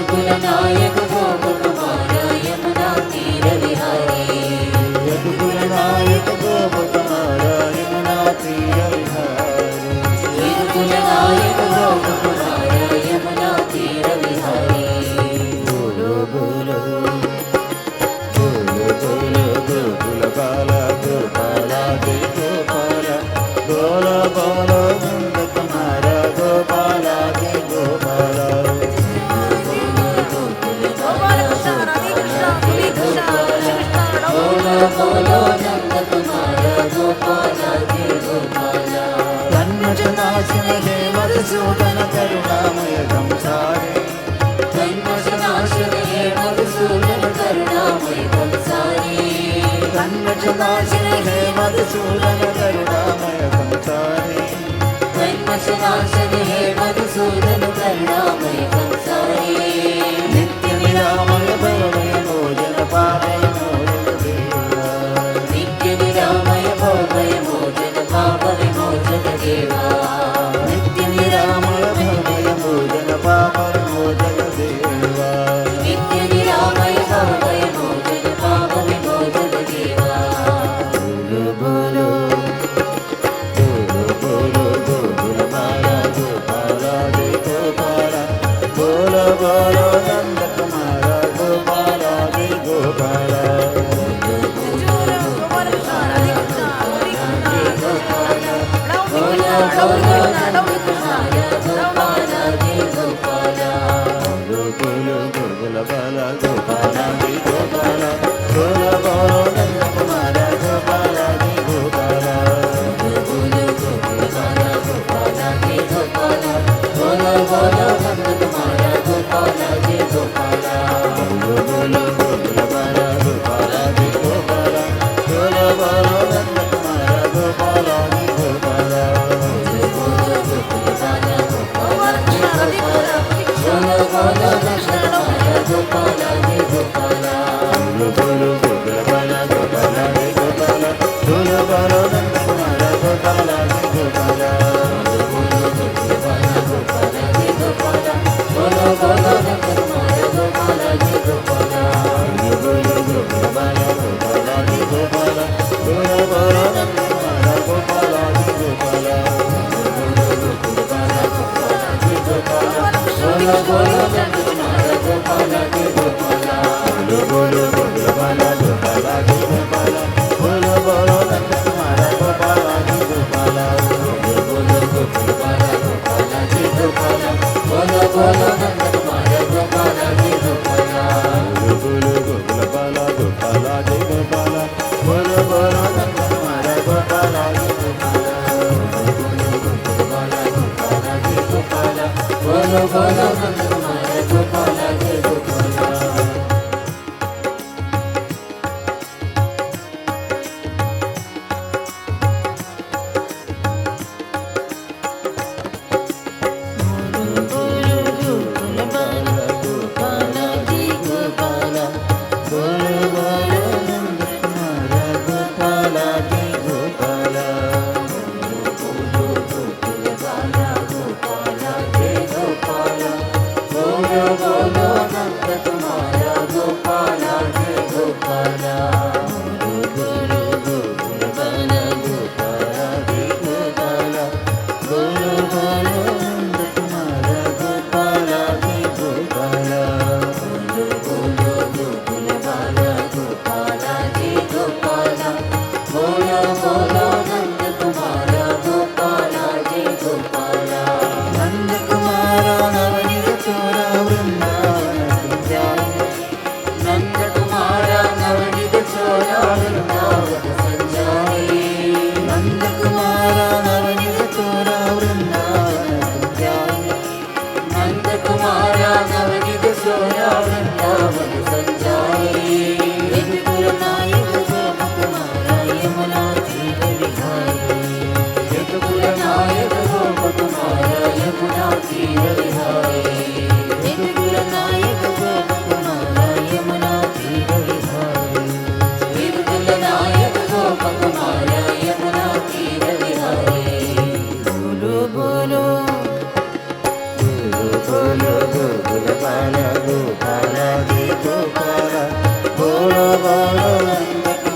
यदुकुल नायक गोपकुमार यमुना तीर विहारी यदुकुल नायक गोपकुमार यमुना तीर विहारी यदुकुल नायक गोपकुमार यमुना तीर विहारी बोलो बोलो बोलो बोलो गोकुल बाला गोपाला जय गोपाला बोलो बोलो नंद कुमार गोपाला जय गोपाला बोलो नंद कुमार गोपाला जय गोपाला तन्मशनाशन हे मधुसूदन करुणामय संसारे तन्मशनाशन हे मधुसूदन करुणामय संसारे तन्मशनाशन हे मधुसूदन करुणामय संसारे तन्मशनाशन हे मधुसूदन करुणामय संसारे नित्य निरामय भवमय भोजन पावय देवा नित्य निरामय भवमय भोजन पाप विमोचन देवा नित्य निरामय भवमय भोजन पाप विमोचन देवा बोलो बोलो बोलो बोलो गोकुल बाला गोपाला जय गोपाला बोलो बोलो नंद कुमार गोपाला जय गोपाला बोलो गोकुल बाला నందక